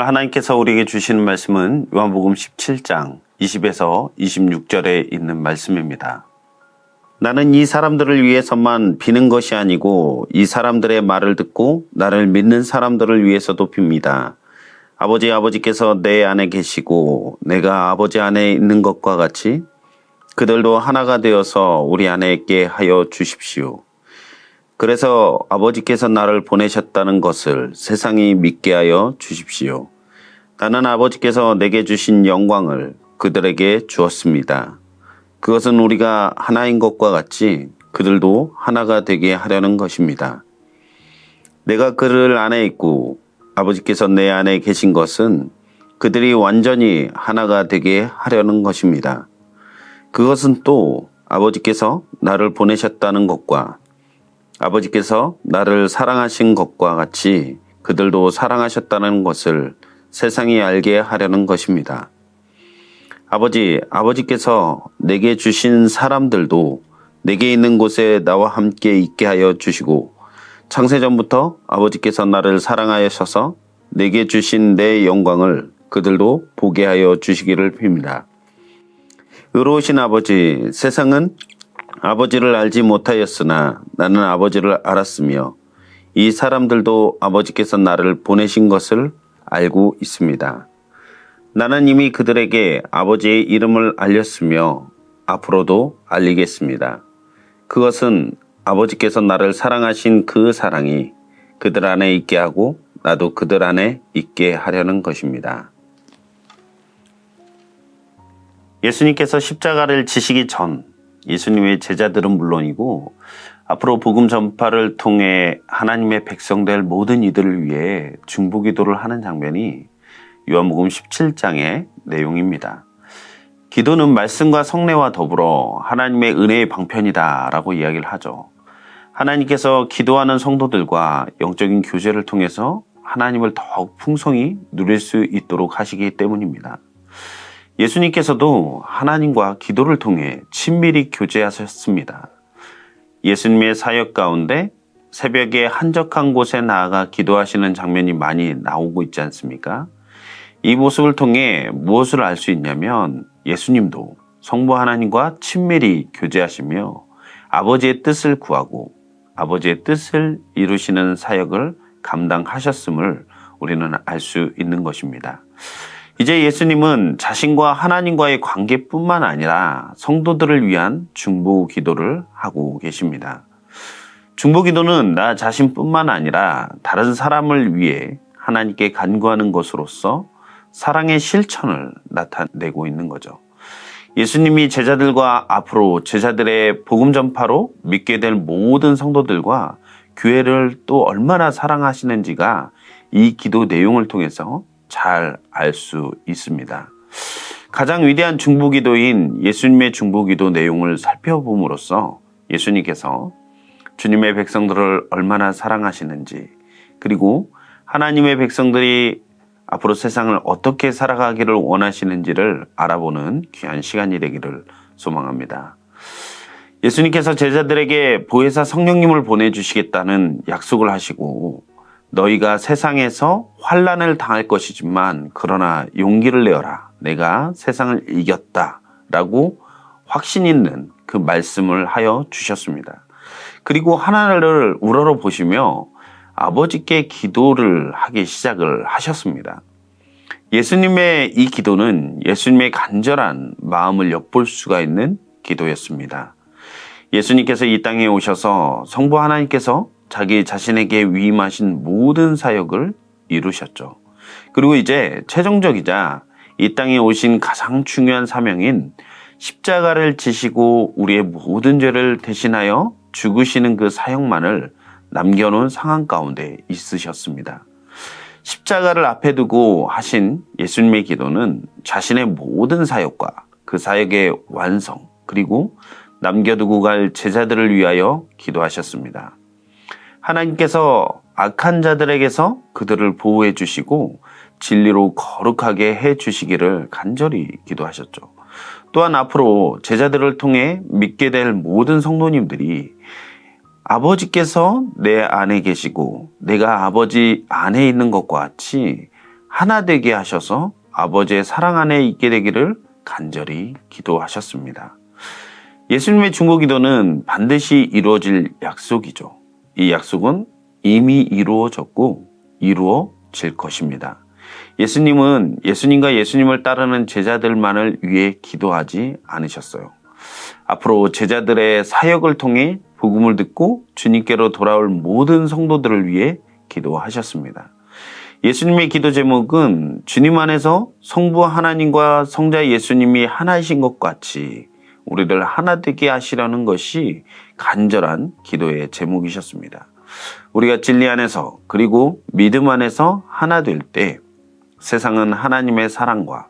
하나님께서 우리에게 주시는 말씀은 요한복음 17장 20에서 26절에 있는 말씀입니다. 나는 이 사람들을 위해서만 비는 것이 아니고 이 사람들의 말을 듣고 나를 믿는 사람들을 위해서도 빕니다. 아버지께서 내 안에 계시고 내가 아버지 안에 있는 것과 같이 그들도 하나가 되어서 우리 안에 있게 하여 주십시오. 그래서 아버지께서 나를 보내셨다는 것을 세상이 믿게 하여 주십시오. 나는 아버지께서 내게 주신 영광을 그들에게 주었습니다. 그것은 우리가 하나인 것과 같이 그들도 하나가 되게 하려는 것입니다. 내가 그들 안에 있고 아버지께서 내 안에 계신 것은 그들이 완전히 하나가 되게 하려는 것입니다. 그것은 또 아버지께서 나를 보내셨다는 것과 아버지께서 나를 사랑하신 것과 같이 그들도 사랑하셨다는 것을 세상이 알게 하려는 것입니다. 아버지께서 내게 주신 사람들도 내게 있는 곳에 나와 함께 있게 하여 주시고 창세전부터 아버지께서 나를 사랑하셔서 내게 주신 내 영광을 그들도 보게 하여 주시기를 빕니다. 의로우신 아버지, 세상은 아버지를 알지 못하였으나 나는 아버지를 알았으며 이 사람들도 아버지께서 나를 보내신 것을 알고 있습니다. 나는 이미 그들에게 아버지의 이름을 알렸으며 앞으로도 알리겠습니다. 그것은 아버지께서 나를 사랑하신 그 사랑이 그들 안에 있게 하고 나도 그들 안에 있게 하려는 것입니다. 예수님께서 십자가를 지시기 전 예수님의 제자들은 물론이고 앞으로 복음 전파를 통해 하나님의 백성 될 모든 이들을 위해 중보기도를 하는 장면이 요한복음 17장의 내용입니다. 기도는 말씀과 성례와 더불어 하나님의 은혜의 방편이다 라고 이야기를 하죠. 하나님께서 기도하는 성도들과 영적인 교제를 통해서 하나님을 더욱 풍성히 누릴 수 있도록 하시기 때문입니다. 예수님께서도 하나님과 기도를 통해 친밀히 교제하셨습니다. 예수님의 사역 가운데 새벽에 한적한 곳에 나아가 기도하시는 장면이 많이 나오고 있지 않습니까? 이 모습을 통해 무엇을 알 수 있냐면 예수님도 성부 하나님과 친밀히 교제하시며 아버지의 뜻을 구하고 아버지의 뜻을 이루시는 사역을 감당하셨음을 우리는 알 수 있는 것입니다. 이제 예수님은 자신과 하나님과의 관계뿐만 아니라 성도들을 위한 중보 기도를 하고 계십니다. 중보 기도는 나 자신뿐만 아니라 다른 사람을 위해 하나님께 간구하는 것으로서 사랑의 실천을 나타내고 있는 거죠. 예수님이 제자들과 앞으로 제자들의 복음 전파로 믿게 될 모든 성도들과 교회를 또 얼마나 사랑하시는지가 이 기도 내용을 통해서 잘 알 수 있습니다. 가장 위대한 중보기도인 예수님의 중보기도 내용을 살펴봄으로써 예수님께서 주님의 백성들을 얼마나 사랑하시는지 그리고 하나님의 백성들이 앞으로 세상을 어떻게 살아가기를 원하시는지를 알아보는 귀한 시간이 되기를 소망합니다. 예수님께서 제자들에게 보혜사 성령님을 보내주시겠다는 약속을 하시고 너희가 세상에서 환난을 당할 것이지만 그러나 용기를 내어라. 내가 세상을 이겼다. 라고 확신 있는 그 말씀을 하여 주셨습니다. 그리고 하나를 우러러 보시며 아버지께 기도를 하기 시작을 하셨습니다. 예수님의 이 기도는 예수님의 간절한 마음을 엿볼 수가 있는 기도였습니다. 예수님께서 이 땅에 오셔서 성부 하나님께서 자기 자신에게 위임하신 모든 사역을 이루셨죠. 그리고 이제 최종적이자 이 땅에 오신 가장 중요한 사명인 십자가를 지시고 우리의 모든 죄를 대신하여 죽으시는 그 사역만을 남겨놓은 상황 가운데 있으셨습니다. 십자가를 앞에 두고 하신 예수님의 기도는 자신의 모든 사역과 그 사역의 완성 그리고 남겨두고 갈 제자들을 위하여 기도하셨습니다. 하나님께서 악한 자들에게서 그들을 보호해 주시고 진리로 거룩하게 해 주시기를 간절히 기도하셨죠. 또한 앞으로 제자들을 통해 믿게 될 모든 성도님들이 아버지께서 내 안에 계시고 내가 아버지 안에 있는 것과 같이 하나 되게 하셔서 아버지의 사랑 안에 있게 되기를 간절히 기도하셨습니다. 예수님의 중보기도는 반드시 이루어질 약속이죠. 이 약속은 이미 이루어졌고 이루어질 것입니다. 예수님은 예수님과 예수님을 따르는 제자들만을 위해 기도하지 않으셨어요. 앞으로 제자들의 사역을 통해 복음을 듣고 주님께로 돌아올 모든 성도들을 위해 기도하셨습니다. 예수님의 기도 제목은 주님 안에서 성부 하나님과 성자 예수님이 하나이신 것 같이 우리를 하나 되게 하시라는 것이 간절한 기도의 제목이셨습니다. 우리가 진리 안에서 그리고 믿음 안에서 하나 될 때 세상은 하나님의 사랑과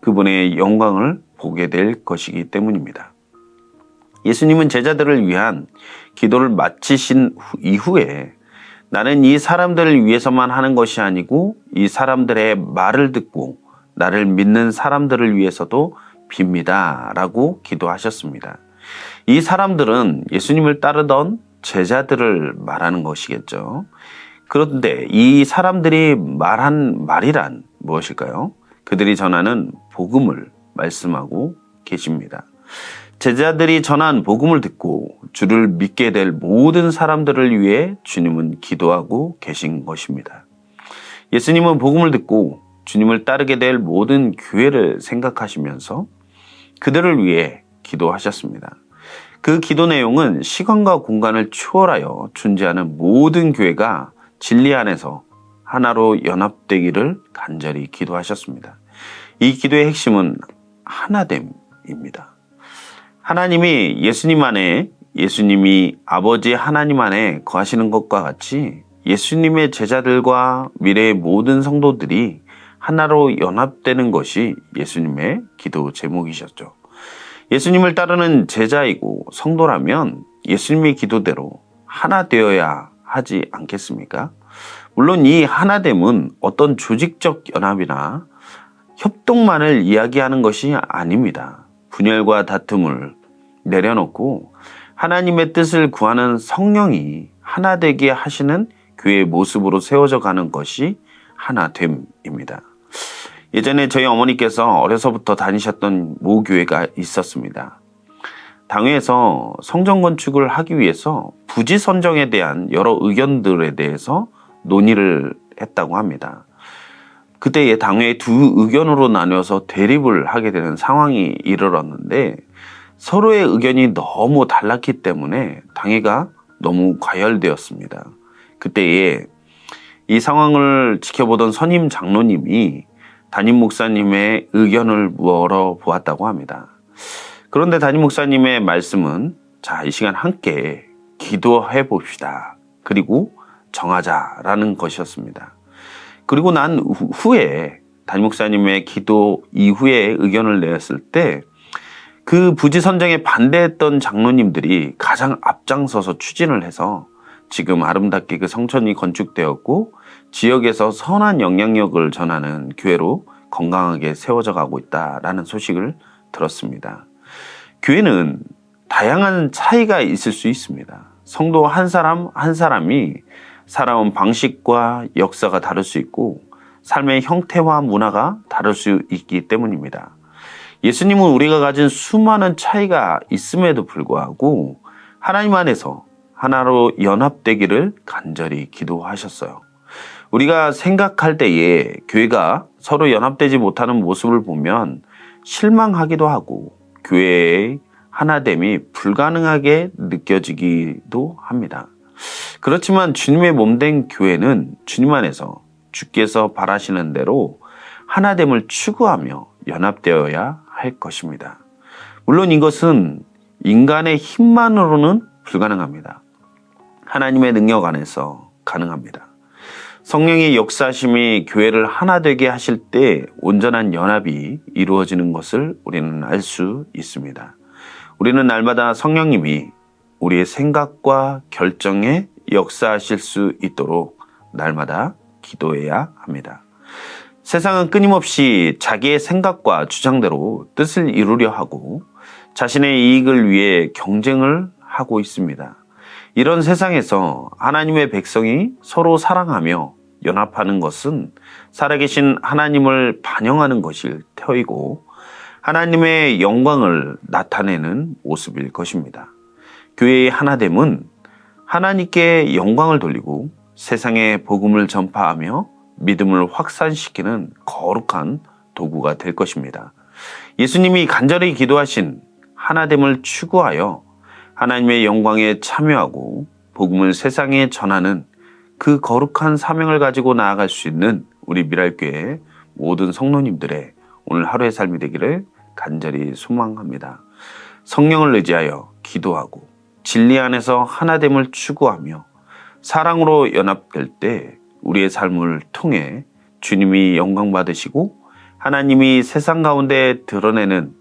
그분의 영광을 보게 될 것이기 때문입니다. 예수님은 제자들을 위한 기도를 마치신 이후에 나는 이 사람들을 위해서만 하는 것이 아니고 이 사람들의 말을 듣고 나를 믿는 사람들을 위해서도 빕니다 라고 기도하셨습니다. 이 사람들은 예수님을 따르던 제자들을 말하는 것이겠죠. 그런데 이 사람들이 말한 말이란 무엇일까요? 그들이 전하는 복음을 말씀하고 계십니다. 제자들이 전한 복음을 듣고 주를 믿게 될 모든 사람들을 위해 주님은 기도하고 계신 것입니다. 예수님은 복음을 듣고 주님을 따르게 될 모든 교회를 생각하시면서 그들을 위해 기도하셨습니다. 그 기도 내용은 시간과 공간을 초월하여 존재하는 모든 교회가 진리 안에서 하나로 연합되기를 간절히 기도하셨습니다. 이 기도의 핵심은 하나됨입니다. 하나님이 예수님 안에, 예수님이 아버지 하나님 안에 거하시는 것과 같이 예수님의 제자들과 미래의 모든 성도들이 하나로 연합되는 것이 예수님의 기도 제목이셨죠. 예수님을 따르는 제자이고 성도라면 예수님의 기도대로 하나 되어야 하지 않겠습니까? 물론 이 하나됨은 어떤 조직적 연합이나 협동만을 이야기하는 것이 아닙니다. 분열과 다툼을 내려놓고 하나님의 뜻을 구하는 성령이 하나 되게 하시는 교회의 모습으로 세워져 가는 것이 하나됨입니다. 예전에 저희 어머니께서 어려서부터 다니셨던 모교회가 있었습니다. 당회에서 성전 건축을 하기 위해서 부지 선정에 대한 여러 의견들에 대해서 논의를 했다고 합니다. 그때의 당회의 두 의견으로 나뉘어서 대립을 하게 되는 상황이 이르렀는데 서로의 의견이 너무 달랐기 때문에 당회가 너무 과열되었습니다. 그때에 이 상황을 지켜보던 선임 장로님이 담임 목사님의 의견을 물어보았다고 합니다. 그런데 담임 목사님의 말씀은 자, 이 시간 함께 기도해 봅시다. 그리고 정하자라는 것이었습니다. 그리고 난 후에 담임 목사님의 기도 이후에 의견을 내었을 때 그 부지 선정에 반대했던 장로님들이 가장 앞장서서 추진을 해서 지금 아름답게 그 성전이 건축되었고 지역에서 선한 영향력을 전하는 교회로 건강하게 세워져 가고 있다라는 소식을 들었습니다. 교회는 다양한 차이가 있을 수 있습니다. 성도 한 사람 한 사람이 살아온 방식과 역사가 다를 수 있고 삶의 형태와 문화가 다를 수 있기 때문입니다. 예수님은 우리가 가진 수많은 차이가 있음에도 불구하고 하나님 안에서 하나로 연합되기를 간절히 기도하셨어요. 우리가 생각할 때에 교회가 서로 연합되지 못하는 모습을 보면 실망하기도 하고 교회의 하나됨이 불가능하게 느껴지기도 합니다. 그렇지만 주님의 몸된 교회는 주님 안에서 주께서 바라시는 대로 하나됨을 추구하며 연합되어야 할 것입니다. 물론 이것은 인간의 힘만으로는 불가능합니다. 하나님의 능력 안에서 가능합니다. 성령의 역사심이 교회를 하나 되게 하실 때 온전한 연합이 이루어지는 것을 우리는 알 수 있습니다. 우리는 날마다 성령님이 우리의 생각과 결정에 역사하실 수 있도록 날마다 기도해야 합니다. 세상은 끊임없이 자기의 생각과 주장대로 뜻을 이루려 하고 자신의 이익을 위해 경쟁을 하고 있습니다. 이런 세상에서 하나님의 백성이 서로 사랑하며 연합하는 것은 살아계신 하나님을 반영하는 것일 터이고 하나님의 영광을 나타내는 모습일 것입니다. 교회의 하나됨은 하나님께 영광을 돌리고 세상에 복음을 전파하며 믿음을 확산시키는 거룩한 도구가 될 것입니다. 예수님이 간절히 기도하신 하나됨을 추구하여 하나님의 영광에 참여하고 복음을 세상에 전하는 그 거룩한 사명을 가지고 나아갈 수 있는 우리 미랄교회 모든 성도님들의 오늘 하루의 삶이 되기를 간절히 소망합니다. 성령을 의지하여 기도하고 진리 안에서 하나됨을 추구하며 사랑으로 연합될 때 우리의 삶을 통해 주님이 영광 받으시고 하나님이 세상 가운데 드러내는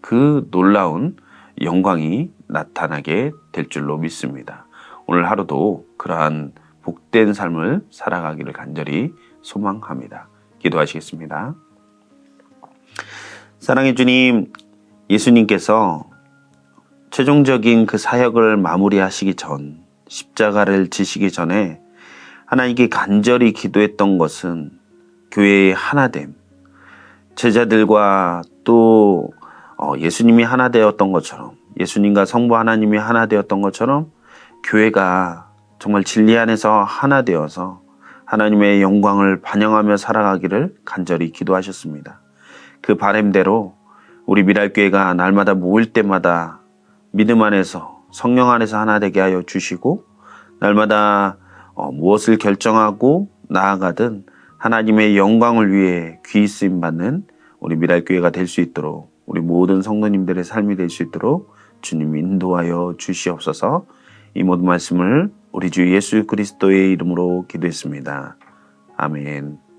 그 놀라운 영광이 나타나게 될 줄로 믿습니다. 오늘 하루도 그러한 복된 삶을 살아가기를 간절히 소망합니다. 기도하시겠습니다. 사랑의 주님, 예수님께서 최종적인 그 사역을 마무리하시기 전, 십자가를 지시기 전에 하나님께 간절히 기도했던 것은 교회의 하나됨, 제자들과 또 예수님이 하나 되었던 것처럼, 예수님과 성부 하나님이 하나 되었던 것처럼 교회가 정말 진리 안에서 하나 되어서 하나님의 영광을 반영하며 살아가기를 간절히 기도하셨습니다. 그 바람대로 우리 미랄교회가 날마다 모일 때마다 믿음 안에서 성령 안에서 하나 되게 하여 주시고 날마다 무엇을 결정하고 나아가든 하나님의 영광을 위해 귀히 쓰임 받는 우리 미랄교회가 될 수 있도록 우리 모든 성도님들의 삶이 될 수 있도록 주님 인도하여 주시옵소서. 이 모든 말씀을 우리 주 예수 그리스도의 이름으로 기도했습니다. 아멘.